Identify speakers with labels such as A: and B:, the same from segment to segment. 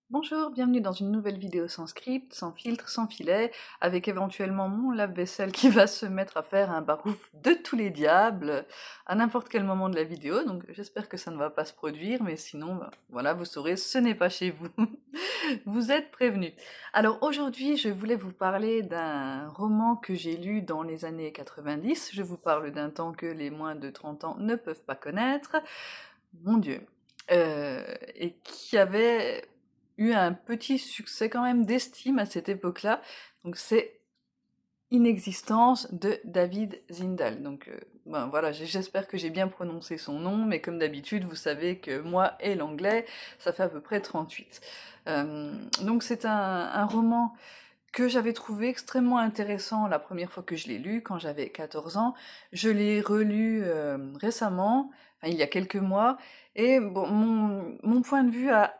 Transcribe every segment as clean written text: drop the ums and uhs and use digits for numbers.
A: Bonjour, bienvenue dans une nouvelle vidéo sans script, sans filtre, sans filet, avec éventuellement mon lave-vaisselle qui va se mettre à faire un barouf de tous les diables à n'importe quel moment de la vidéo, donc j'espère que ça ne va pas se produire, mais sinon, voilà, vous saurez, ce n'est pas chez vous. Vous êtes prévenus. Alors aujourd'hui, je voulais vous parler d'un roman que j'ai lu dans les années 90, je vous parle d'un temps que les moins de 30 ans ne peuvent pas connaître, mon Dieu, et qui avait eu un petit succès quand même d'estime à cette époque-là. Donc c'est Inexistence de David Zindel. Donc ben voilà, j'espère que j'ai bien prononcé son nom, mais comme d'habitude, vous savez que moi et l'anglais, ça fait à peu près 38. Donc c'est un roman que j'avais trouvé extrêmement intéressant la première fois que je l'ai lu, quand j'avais 14 ans. Je l'ai relu récemment, enfin, il y a quelques mois, et bon, mon point de vue a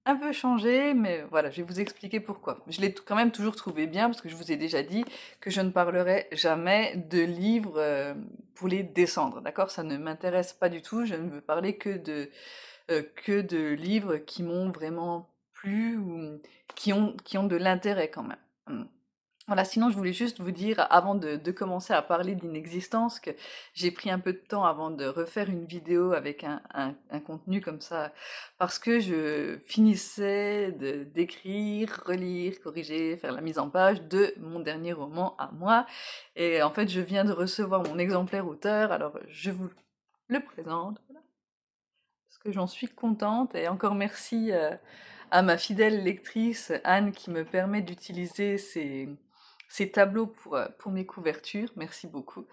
A: un peu changé, mais voilà, je vais vous expliquer pourquoi. Je l'ai quand même toujours trouvé bien, parce que je vous ai déjà dit que je ne parlerai jamais de livres pour les descendre, d'accord? Ça ne m'intéresse pas du tout, je ne veux parler que de livres qui m'ont vraiment plu ou qui ont de l'intérêt quand même. Voilà, sinon je voulais juste vous dire, avant de commencer à parler d'inexistence, que j'ai pris un peu de temps avant de refaire une vidéo avec un contenu comme ça, parce que je finissais d'écrire, relire, corriger, faire la mise en page de mon dernier roman à moi, et en fait je viens de recevoir mon exemplaire auteur, alors je vous le présente, parce que j'en suis contente, et encore merci à ma fidèle lectrice Anne qui me permet d'utiliser ces tableaux pour mes couvertures, merci beaucoup.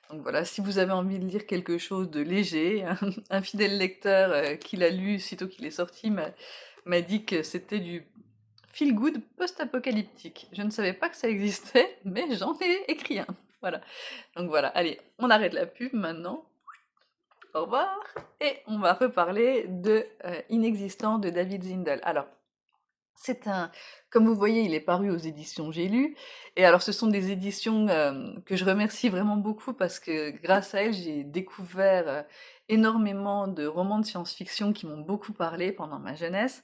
A: Donc voilà, si vous avez envie de lire quelque chose de léger, un fidèle lecteur qui l'a lu sitôt qu'il est sorti m'a dit que c'était du feel good post-apocalyptique. Je ne savais pas que ça existait, mais j'en ai écrit un. Voilà. Donc voilà, allez, on arrête la pub maintenant. Au revoir. Et on va reparler de Inexistant de David Zindel. Alors, c'est un, comme vous voyez, il est paru aux éditions J'ai lu, et alors ce sont des éditions que je remercie vraiment beaucoup parce que grâce à elles, j'ai découvert énormément de romans de science-fiction qui m'ont beaucoup parlé pendant ma jeunesse.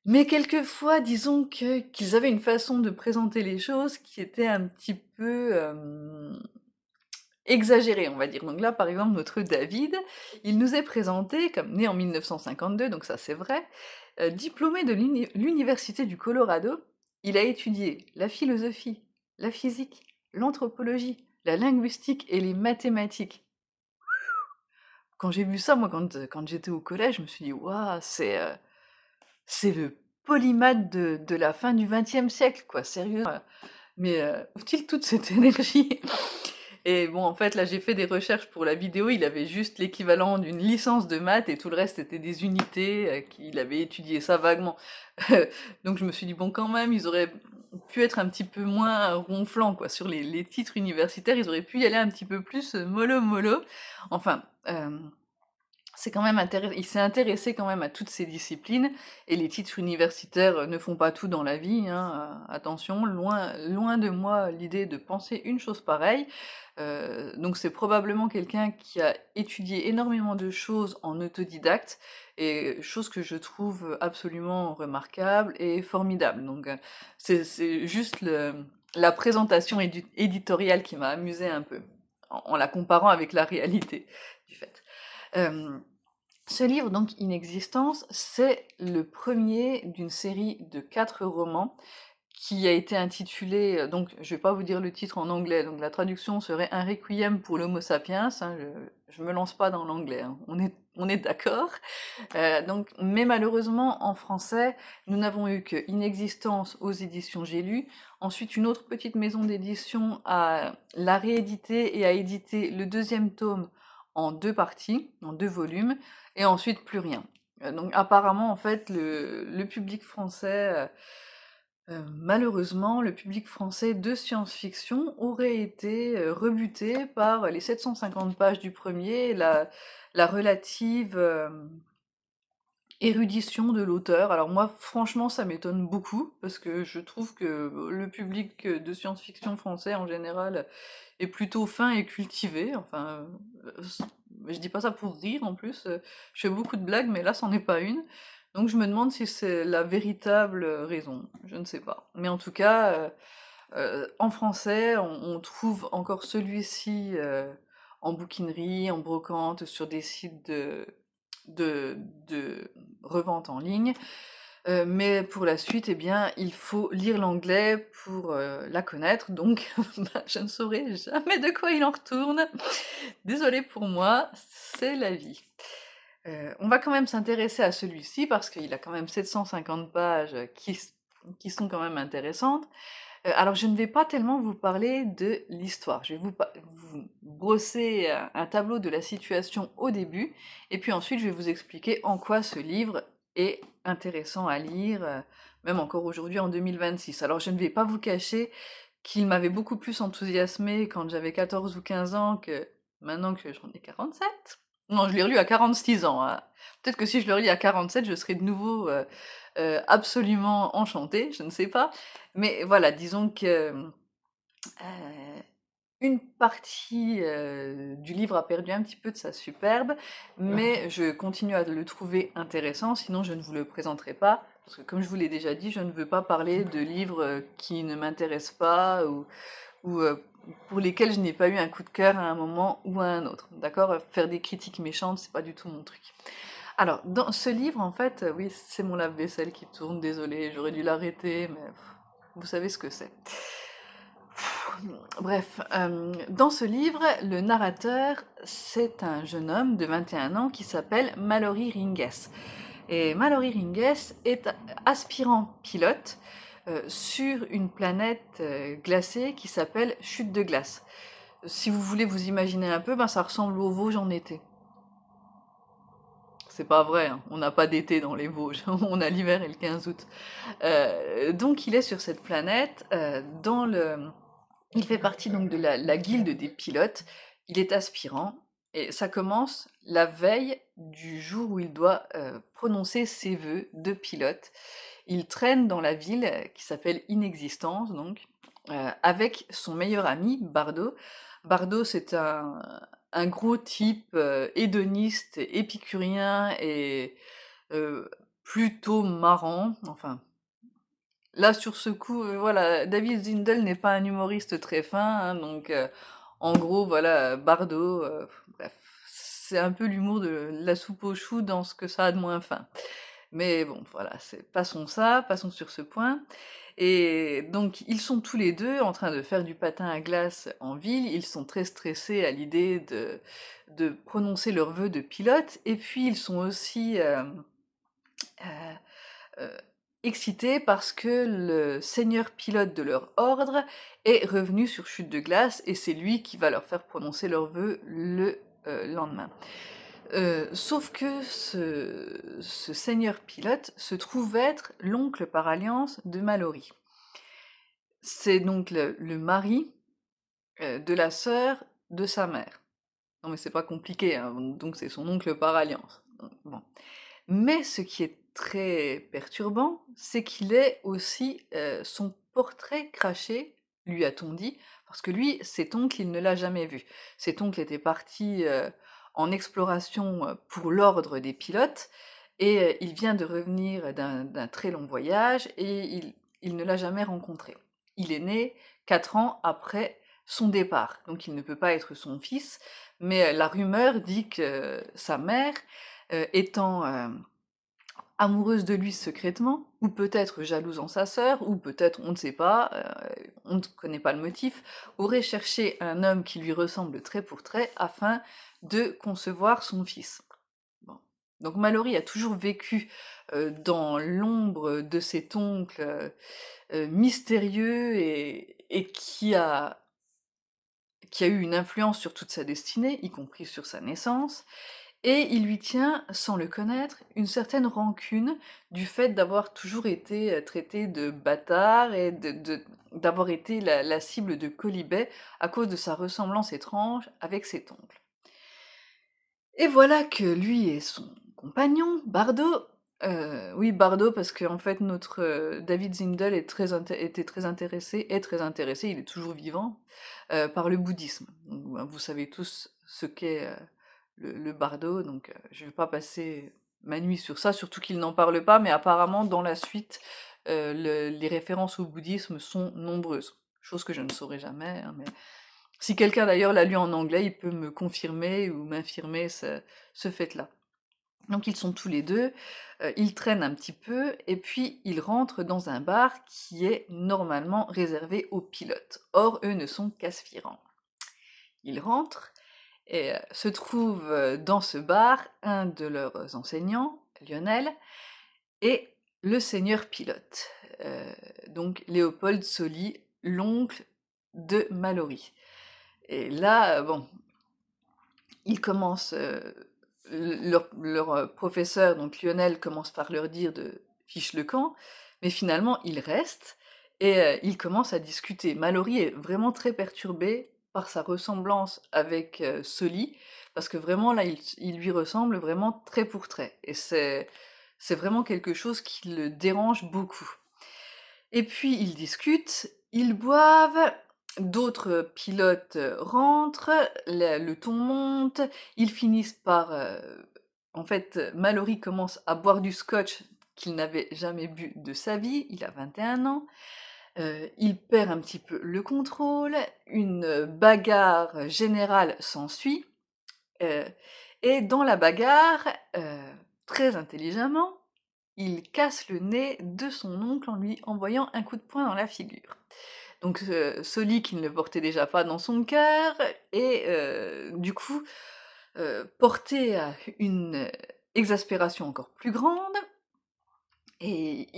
A: Mais quelquefois, disons qu'ils avaient une façon de présenter les choses qui était un petit peu exagérée, on va dire. Donc là, par exemple, notre David, il nous est présenté comme né en 1952, donc ça c'est vrai, diplômé de l'Université du Colorado. Il a étudié la philosophie, la physique, l'anthropologie, la linguistique et les mathématiques. Quand j'ai vu ça, moi, quand j'étais au collège, je me suis dit, waouh, c'est le polymath de la fin du XXe siècle, quoi, sérieux. Mais où il toute cette énergie? Et bon, en fait, là, j'ai fait des recherches pour la vidéo, il avait juste l'équivalent d'une licence de maths et tout le reste c'était des unités, qu'il avait étudié ça vaguement. Donc je me suis dit, bon, quand même, ils auraient pu être un petit peu moins ronflants, quoi, sur les titres universitaires, ils auraient pu y aller un petit peu plus mollo mollo. Enfin, c'est quand même il s'est intéressé quand même à toutes ces disciplines, et les titres universitaires ne font pas tout dans la vie, hein, attention, loin de moi l'idée de penser une chose pareille. Donc c'est probablement quelqu'un qui a étudié énormément de choses en autodidacte, et chose que je trouve absolument remarquable et formidable. Donc c'est juste la présentation éditoriale qui m'a amusée un peu, en la comparant avec la réalité du fait. Hem, Ce livre, donc Inexistence, c'est le premier d'une série de 4 romans qui a été intitulé, donc je vais pas vous dire le titre en anglais, donc la traduction serait Un requiem pour l'Homo sapiens, hein, je me lance pas dans l'anglais, hein, on est d'accord. Donc, mais malheureusement en français, nous n'avons eu que Inexistence aux éditions J'ai lu, ensuite une autre petite maison d'édition l'a réédité et a édité le deuxième tome en 2 parties, en 2 volumes, et ensuite plus rien. Donc apparemment, en fait, le public français, malheureusement, le public français de science-fiction aurait été rebuté par les 750 pages du premier, la relative érudition de l'auteur. Alors moi, franchement, ça m'étonne beaucoup, parce que je trouve que le public de science-fiction français, en général, est plutôt fin et cultivé. Enfin, je dis pas ça pour rire, en plus, je fais beaucoup de blagues, mais là, c'en est pas une. Donc je me demande si c'est la véritable raison, je ne sais pas. Mais en tout cas, en français, on trouve encore celui-ci en bouquinerie, en brocante, sur des sites de, de revente en ligne. Mais pour la suite, eh bien, il faut lire l'anglais pour la connaître, donc bah, je ne saurai jamais de quoi il en retourne. Désolée pour moi, c'est la vie. On va quand même s'intéresser à celui-ci parce qu'il a quand même 750 pages qui sont quand même intéressantes. Alors je ne vais pas tellement vous parler de l'histoire, je vais vous brosser un tableau de la situation au début, et puis ensuite je vais vous expliquer en quoi ce livre est intéressant à lire, même encore aujourd'hui en 2026. Alors je ne vais pas vous cacher qu'il m'avait beaucoup plus enthousiasmé quand j'avais 14 ou 15 ans que maintenant que j'en ai 47. Non, je l'ai relu à 46 ans, hein. Peut-être que si je le relis à 47, je serai de nouveau absolument enchantée, je ne sais pas. Mais voilà, disons que une partie du livre a perdu un petit peu de sa superbe, mais je continue à le trouver intéressant, sinon je ne vous le présenterai pas, parce que comme je vous l'ai déjà dit, je ne veux pas parler de livres qui ne m'intéressent pas ou pour lesquels je n'ai pas eu un coup de cœur à un moment ou à un autre. D'accord? Faire des critiques méchantes, c'est pas du tout mon truc. Alors, dans ce livre, en fait, oui, c'est mon lave-vaisselle qui tourne, désolé, j'aurais dû l'arrêter, mais vous savez ce que c'est. Bref, dans ce livre, le narrateur, c'est un jeune homme de 21 ans qui s'appelle Mallory Ringes. Et Mallory Ringes est aspirant pilote sur une planète glacée qui s'appelle Chute de glace. Si vous voulez vous imaginer un peu, ben ça ressemble aux Vosges en été. C'est pas vrai, hein, on n'a pas d'été dans les Vosges, on a l'hiver et le 15 août. Donc il est sur cette planète, il fait partie donc de la guilde des pilotes, il est aspirant, et ça commence la veille du jour où il doit prononcer ses vœux de pilote. Il traîne dans la ville qui s'appelle Inexistence, donc, avec son meilleur ami, Bardo. Bardo, c'est un gros type hédoniste, épicurien et plutôt marrant, enfin, là, sur ce coup, voilà, David Zindel n'est pas un humoriste très fin, hein, donc en gros, voilà, Bardot, bref, c'est un peu l'humour de la soupe aux choux dans ce que ça a de moins fin. Mais bon, voilà, passons ça, passons sur ce point. Et donc, ils sont tous les deux en train de faire du patin à glace en ville, ils sont très stressés à l'idée de prononcer leurs vœux de pilote, et puis ils sont aussi euh, euh, excités parce que le seigneur pilote de leur ordre est revenu sur Chute de glace et c'est lui qui va leur faire prononcer leurs vœux le lendemain. Sauf que ce seigneur pilote se trouve être l'oncle par alliance de Mallory. C'est donc le mari de la sœur de sa mère. Non mais c'est pas compliqué, hein, donc c'est son oncle par alliance. Bon. Mais ce qui est très perturbant, c'est qu'il ait aussi son portrait craché, lui a-t-on dit, parce que lui, cet oncle, il ne l'a jamais vu. Cet oncle était parti en exploration pour l'ordre des pilotes, et il vient de revenir d'un très long voyage, et il ne l'a jamais rencontré. Il est né 4 ans après son départ, donc il ne peut pas être son fils, mais la rumeur dit que sa mère, étant amoureuse de lui secrètement, ou peut-être jalouse en sa sœur, ou peut-être, on ne sait pas, on ne connaît pas le motif, aurait cherché un homme qui lui ressemble trait pour trait afin de concevoir son fils. Bon. Donc Mallory a toujours vécu dans l'ombre de cet oncle mystérieux et qui a eu une influence sur toute sa destinée, y compris sur sa naissance, et il lui tient, sans le connaître, une certaine rancune du fait d'avoir toujours été traité de bâtard et d'avoir été la cible de colibets à cause de sa ressemblance étrange avec cet oncle. Et voilà que lui et son compagnon, Bardo, oui Bardo parce qu'en fait notre David Zindel était très intéressé, il est toujours vivant, par le bouddhisme. Donc, vous savez tous ce qu'est le bardo, donc je vais pas passer m'ennuie sur ça, surtout qu'il n'en parle pas, mais apparemment dans la suite, les références au bouddhisme sont nombreuses. Chose que je ne saurais jamais, hein, mais si quelqu'un d'ailleurs l'a lu en anglais, il peut me confirmer ou m'infirmer ce fait-là. Donc ils sont tous les deux, ils traînent un petit peu, et puis ils rentrent dans un bar qui est normalement réservé aux pilotes. Or, eux ne sont qu'aspirants. Ils rentrent, et se trouve dans ce bar un de leurs enseignants, Lionel, et le seigneur pilote, donc Léopold Soli, l'oncle de Mallory. Et là, bon, ils commencent, leur professeur, donc Lionel, commence par leur dire de fiche le camp, mais finalement ils restent et ils commencent à discuter. Mallory est vraiment très perturbé par sa ressemblance avec Sully, parce que vraiment là, il lui ressemble vraiment trait pour trait, et c'est vraiment quelque chose qui le dérange beaucoup. Et puis ils discutent, ils boivent, d'autres pilotes rentrent, le ton monte, ils finissent par... en fait, Mallory commence à boire du scotch qu'il n'avait jamais bu de sa vie, il a 21 ans, il perd un petit peu le contrôle, une bagarre générale s'ensuit, euh, et dans la bagarre, très intelligemment, il casse le nez de son oncle en lui envoyant un coup de poing dans la figure. Donc Sully, qui ne le portait déjà pas dans son cœur, est du coup porté à une exaspération encore plus grande, et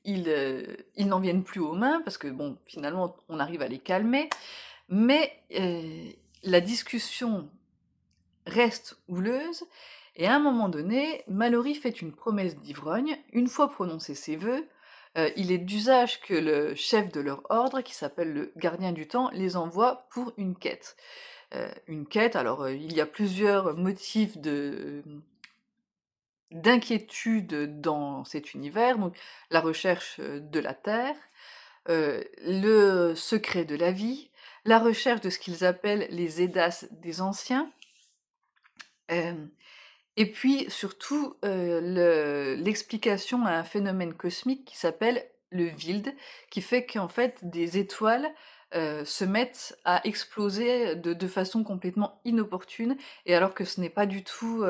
A: ils n'en viennent plus aux mains, parce que bon, finalement, on arrive à les calmer, mais la discussion reste houleuse, et à un moment donné, Mallory fait une promesse d'ivrogne. Une fois prononcés ses vœux, il est d'usage que le chef de leur ordre, qui s'appelle le gardien du temps, les envoie pour une quête. Une quête, alors il y a plusieurs motifs d'inquiétude dans cet univers, donc la recherche de la Terre, le secret de la vie, la recherche de ce qu'ils appellent les Edas des anciens, et puis surtout l'explication à un phénomène cosmique qui s'appelle le Wild, qui fait qu'en fait des étoiles se mettent à exploser de façon complètement inopportune, et alors que ce n'est pas du tout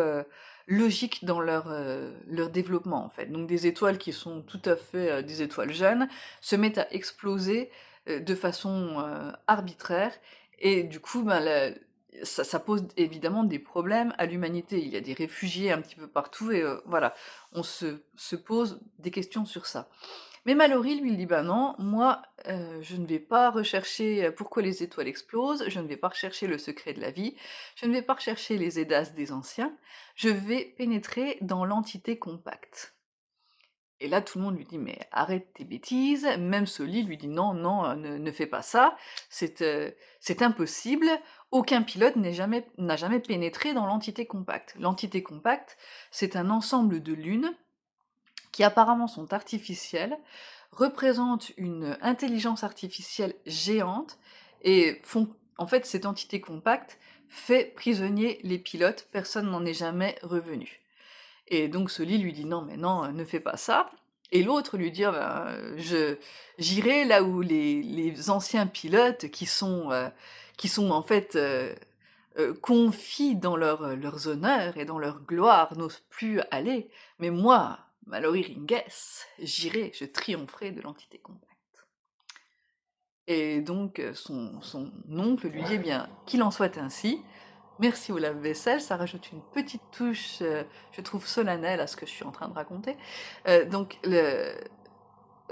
A: logique dans leur développement en fait. Donc des étoiles qui sont tout à fait des étoiles jeunes se mettent à exploser de façon arbitraire, et du coup ben, ça pose évidemment des problèmes à l'humanité. Il y a des réfugiés un petit peu partout, et voilà, on se pose des questions sur ça. Mais Mallory, lui, il dit, ben non, moi, je ne vais pas rechercher pourquoi les étoiles explosent, je ne vais pas rechercher le secret de la vie, je ne vais pas rechercher les Edas des anciens, je vais pénétrer dans l'entité compacte. Et là, tout le monde lui dit, mais arrête tes bêtises. Même Sully lui dit, non, non, ne fais pas ça, c'est impossible, aucun pilote n'a jamais pénétré dans l'entité compacte. L'entité compacte, c'est un ensemble de lunes qui apparemment sont artificielles, représentent une intelligence artificielle géante, et font, en fait, cette entité compacte fait prisonnier les pilotes, personne n'en est jamais revenu. Et donc Sully lui dit non, mais non, ne fais pas ça. Et l'autre lui dit, ah ben, j'irai là où les anciens pilotes qui sont en fait confis dans leurs honneurs et dans leur gloire n'osent plus aller. Mais moi, Mallory Ringues, j'irai, je triompherai de l'entité compacte. Et donc son oncle lui dit, eh bien, qu'il en soit ainsi. Merci au lave-vaisselle, ça rajoute une petite touche, je trouve solennelle à ce que je suis en train de raconter. Donc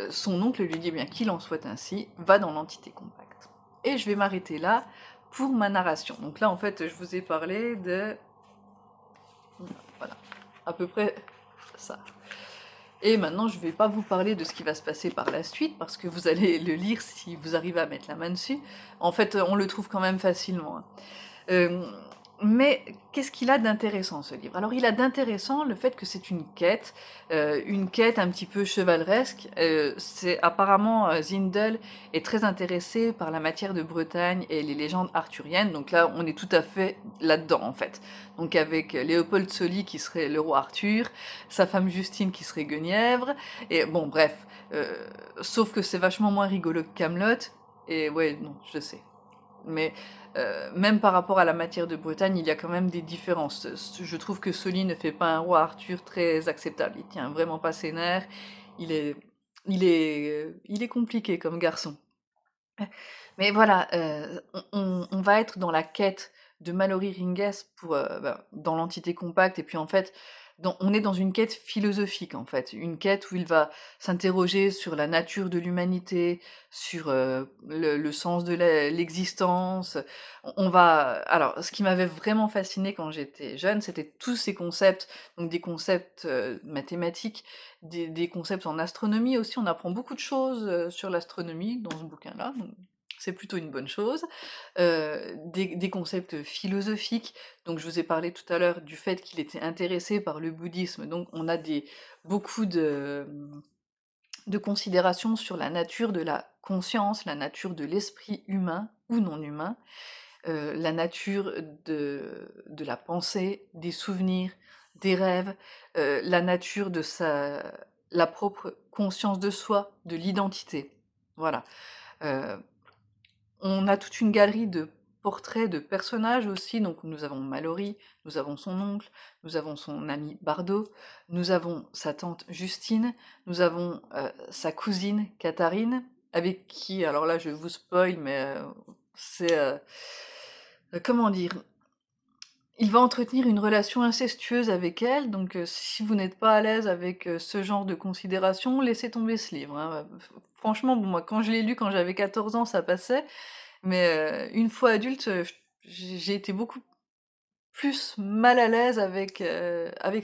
A: son oncle lui dit, eh bien, qu'il en soit ainsi, va dans l'entité compacte. Et je vais m'arrêter là pour ma narration. Donc là, en fait, je vous ai parlé de... Voilà, à peu près ça. Et maintenant, je ne vais pas vous parler de ce qui va se passer par la suite, parce que vous allez le lire si vous arrivez à mettre la main dessus. En fait, on le trouve quand même facilement. Hein. Mais qu'est-ce qu'il a d'intéressant ce livre? Alors il a d'intéressant le fait que c'est une quête un petit peu chevaleresque. C'est apparemment Zindel est très intéressé par la matière de Bretagne et les légendes arthuriennes, donc là on est tout à fait là-dedans en fait. Donc avec Léopold Soli qui serait le roi Arthur, sa femme Justine qui serait Guenièvre, et bon bref, sauf que c'est vachement moins rigolo que Camelot, et ouais non, je sais. Mais même par rapport à la matière de Bretagne, il y a quand même des différences. Je trouve que Sully ne fait pas un roi Arthur très acceptable. Il tient vraiment pas ses nerfs. Il est, il est compliqué comme garçon. Mais voilà, on va être dans la quête de Mallory Ringes pour, dans l'entité compacte, et puis en fait, on est dans une quête philosophique en fait, une quête où il va s'interroger sur la nature de l'humanité, sur le sens de l'existence. On va, alors, ce qui m'avait vraiment fasciné quand j'étais jeune, c'était tous ces concepts, donc des concepts mathématiques, des concepts en astronomie aussi. On apprend beaucoup de choses sur l'astronomie dans ce bouquin-là. Donc c'est plutôt une bonne chose. Des concepts philosophiques, donc je vous ai parlé tout à l'heure du fait qu'il était intéressé par le bouddhisme, donc on a beaucoup de considérations sur la nature de la conscience, la nature de l'esprit humain ou non humain, la nature de la pensée, des souvenirs, des rêves, la nature de la propre conscience de soi, de l'identité. Voilà. Euh, on a toute une galerie de portraits de personnages aussi, donc nous avons Mallory, nous avons son oncle, nous avons son ami Bardo, nous avons sa tante Justine, nous avons sa cousine Katharine, avec qui, alors là je vous spoil, mais c'est... comment dire? Il va entretenir une relation incestueuse avec elle, donc si vous n'êtes pas à l'aise avec ce genre de considération, laissez tomber ce livre, hein. Franchement, bon, moi quand je l'ai lu quand j'avais 14 ans, ça passait, mais une fois adulte, j'ai été beaucoup plus mal à l'aise avec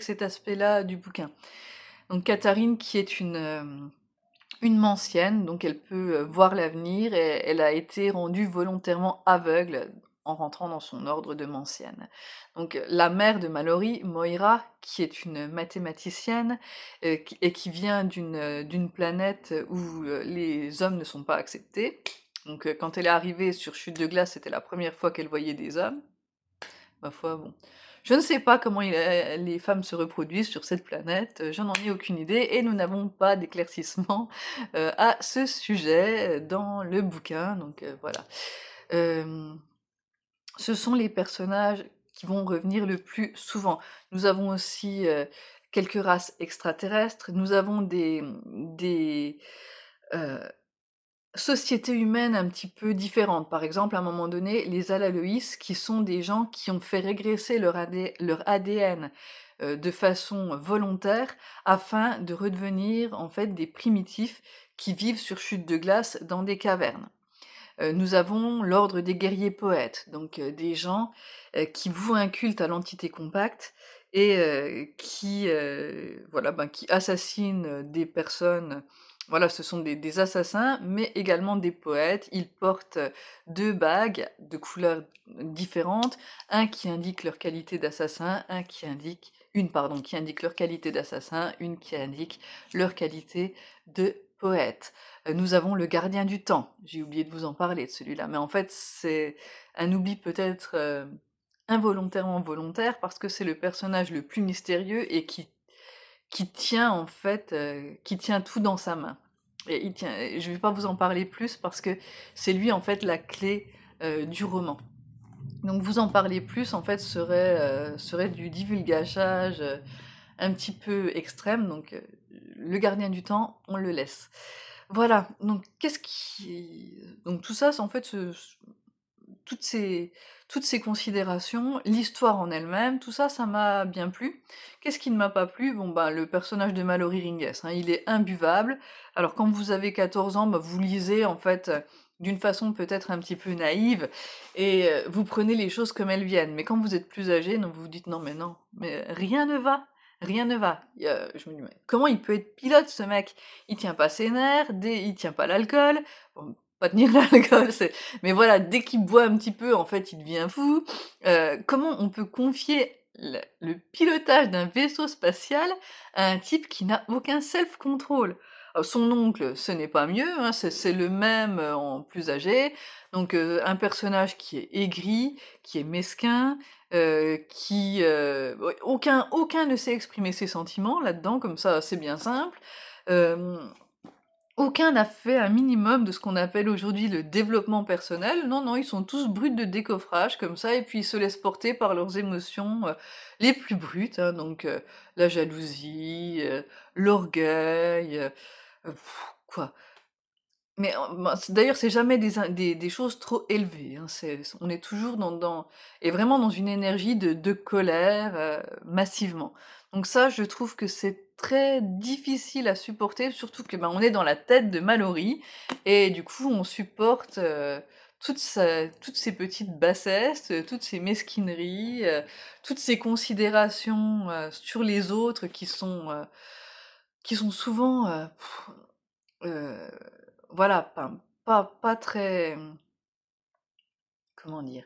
A: cet aspect-là du bouquin. Donc Catherine qui est une Mancienne, donc elle peut voir l'avenir, et elle a été rendue volontairement aveugle en rentrant dans son ordre de Mancienne. Donc la mère de Mallory, Moira, qui est une mathématicienne et qui vient d'une planète où les hommes ne sont pas acceptés. Donc quand elle est arrivée sur Chute de glace, c'était la première fois qu'elle voyait des hommes. Ma foi, bon. Je ne sais pas comment les femmes se reproduisent sur cette planète, je n'en ai aucune idée, et nous n'avons pas d'éclaircissement à ce sujet dans le bouquin, donc voilà. Euh, Ce sont les personnages qui vont revenir le plus souvent. Nous avons aussi quelques races extraterrestres, nous avons des sociétés humaines un petit peu différentes. Par exemple, à un moment donné, les Alaloïs, qui sont des gens qui ont fait régresser leur ADN de façon volontaire afin de redevenir en fait des primitifs qui vivent sur chute de glace dans des cavernes. Nous avons l'ordre des guerriers poètes, donc des gens qui vouent un culte à l'entité compacte et voilà, qui assassinent des personnes. Voilà, ce sont des assassins, mais également des poètes. Ils portent deux bagues de couleurs différentes, un qui indique leur qualité d'assassin, qui indique leur qualité d'assassin, une qui indique leur qualité de poète. Nous avons le gardien du temps. J'ai oublié de vous en parler de celui-là, mais en fait, c'est un oubli peut-être involontairement volontaire parce que c'est le personnage le plus mystérieux et qui tient en fait, qui tient tout dans sa main. Et il tient. Je vais pas vous en parler plus parce que c'est lui en fait la clé du roman. Donc vous en parler plus en fait serait du divulgachage un petit peu extrême. Donc le gardien du temps, on le laisse. Voilà, donc donc tout ça, c'est en fait toutes ces toutes ces considérations, l'histoire en elle-même, tout ça, ça m'a bien plu. Qu'est-ce qui ne m'a pas plu? Bon, bah, le personnage de Mallory Ringes, hein, il est imbuvable. Alors quand vous avez 14 ans, bah, vous lisez en fait, d'une façon peut-être un petit peu naïve et vous prenez les choses comme elles viennent. Mais quand vous êtes plus âgé, donc vous vous dites: non, mais rien ne va, rien ne va». Je me dis: «Mais comment il peut être pilote ce mec? Il tient pas ses nerfs, il tient pas l'alcool». Bon, pas tenir l'alcool, mais voilà, dès qu'il boit un petit peu, en fait, il devient fou. Comment on peut confier le pilotage d'un vaisseau spatial à un type qui n'a aucun self-control? Son oncle, ce n'est pas mieux, hein, c'est le même, en plus âgé, donc un personnage qui est aigri, qui est mesquin, ouais, aucun ne sait exprimer ses sentiments là-dedans, comme ça, c'est bien simple. Hem Aucun n'a fait un minimum de ce qu'on appelle aujourd'hui le développement personnel. Non, non, ils sont tous bruts de décoffrage comme ça et puis ils se laissent porter par leurs émotions, les plus brutes, hein, donc la jalousie, l'orgueil, quoi. Mais d'ailleurs, c'est jamais des choses trop élevées, hein, on est toujours et vraiment dans une énergie de colère, massivement. Donc ça, je trouve que c'est très difficile à supporter, surtout que, ben, on est dans la tête de Mallory et du coup, on supporte, toutes ces petites bassesses, toutes ces mesquineries, toutes ces considérations, sur les autres qui sont souvent, Heu, voilà, pas très, comment dire?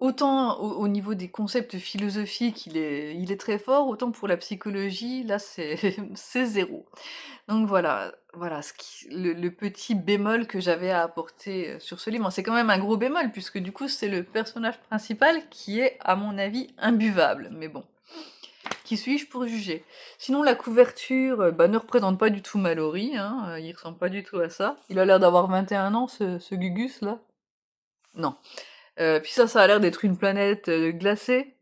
A: Autant au niveau des concepts philosophiques, il est très fort, autant pour la psychologie, là, c'est c'est 0. Donc voilà le petit bémol que j'avais à apporter, sur ce livre. C'est quand même un gros bémol puisque du coup, c'est le personnage principal qui est, à mon avis, imbuvable, mais bon. Qui suis-je pour juger? Sinon, la couverture, bah, ne représente pas du tout Mallory, hein, il ressemble pas du tout à ça. Il a l'air d'avoir 21 ans, ce Gugus là. Non. Puis ça a l'air d'être une planète, glacée?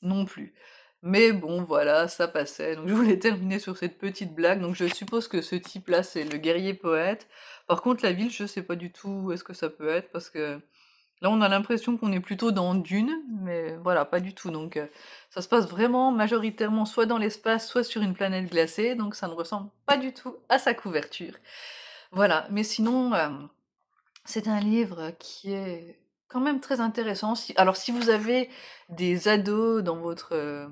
A: Non plus. Mais bon, voilà, ça passait. Donc je voulais terminer sur cette petite blague. Donc je suppose que ce type-là, c'est le guerrier poète. Par contre, la ville, je sais pas du tout où est-ce que ça peut être, parce que là, on a l'impression qu'on est plutôt dans Dune, mais voilà, pas du tout. Donc, ça se passe vraiment majoritairement soit dans l'espace, soit sur une planète glacée, donc ça ne ressemble pas du tout à sa couverture. Voilà, mais sinon, c'est un livre qui est quand même très intéressant. Alors, si vous avez des ados dans votre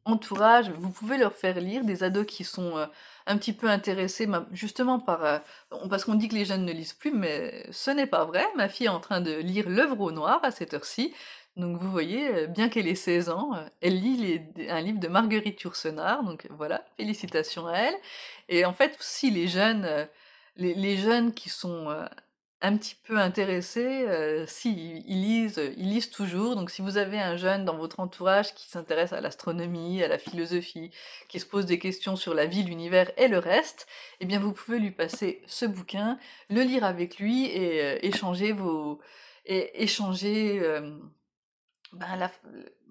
A: entourage, vous pouvez leur faire lire, des ados qui sont, un petit peu intéressés, justement parce qu'on dit que les jeunes ne lisent plus, mais ce n'est pas vrai. Ma fille est en train de lire L'Œuvre au noir à cette heure-ci, donc vous voyez, bien qu'elle ait 16 ans, elle lit un livre de Marguerite Yourcenar, donc voilà, félicitations à elle. Et en fait, si les jeunes qui sont, un petit peu intéressés, si, ils lisent toujours. Donc si vous avez un jeune dans votre entourage qui s'intéresse à l'astronomie, à la philosophie, qui se pose des questions sur la vie, l'univers et le reste, eh bien vous pouvez lui passer ce bouquin, le lire avec lui et échanger, ben,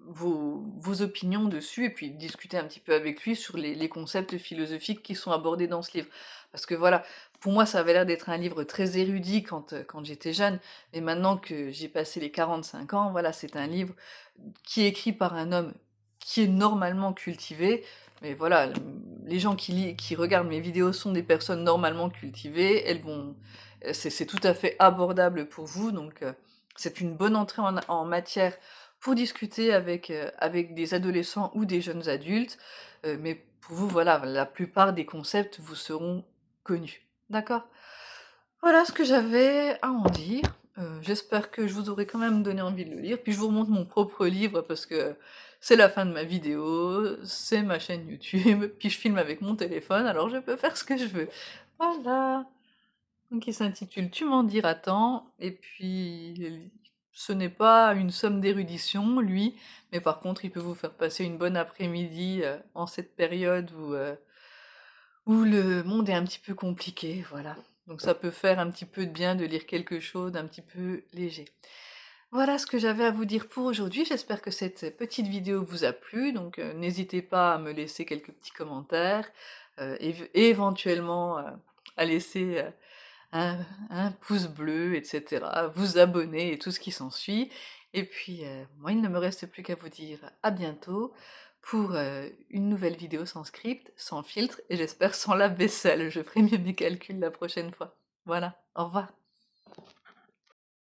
A: vos opinions dessus et puis discuter un petit peu avec lui sur les concepts philosophiques qui sont abordés dans ce livre. Parce que voilà, pour moi, ça avait l'air d'être un livre très érudit quand j'étais jeune, mais maintenant que j'ai passé les 45 ans, voilà, c'est un livre qui est écrit par un homme qui est normalement cultivé, mais voilà, les gens qui regardent mes vidéos sont des personnes normalement cultivées, c'est tout à fait abordable pour vous, donc c'est une bonne entrée en matière pour discuter avec des adolescents ou des jeunes adultes, mais pour vous, voilà, la plupart des concepts vous seront connus. D'accord? Voilà ce que j'avais à en dire. J'espère que je vous aurai quand même donné envie de le lire, puis je vous remonte mon propre livre parce que c'est la fin de ma vidéo, c'est ma chaîne YouTube, puis je filme avec mon téléphone, alors je peux faire ce que je veux. Voilà. Donc il s'intitule Tu m'en diras tant, et puis ce n'est pas une somme d'érudition, lui, mais par contre il peut vous faire passer une bonne après-midi en cette période où le monde est un petit peu compliqué, voilà. Donc ça peut faire un petit peu de bien de lire quelque chose d'un petit peu léger. Voilà ce que j'avais à vous dire pour aujourd'hui. J'espère que cette petite vidéo vous a plu, donc n'hésitez pas à me laisser quelques petits commentaires, et éventuellement à laisser un, un pouce bleu, etc., vous abonner et tout ce qui s'ensuit. Et puis, moi, il ne me reste plus qu'à vous dire à bientôt pour une nouvelle vidéo sans script, sans filtre, et j'espère sans lave-vaisselle. Je ferai mieux mes calculs la prochaine fois. Voilà, au revoir.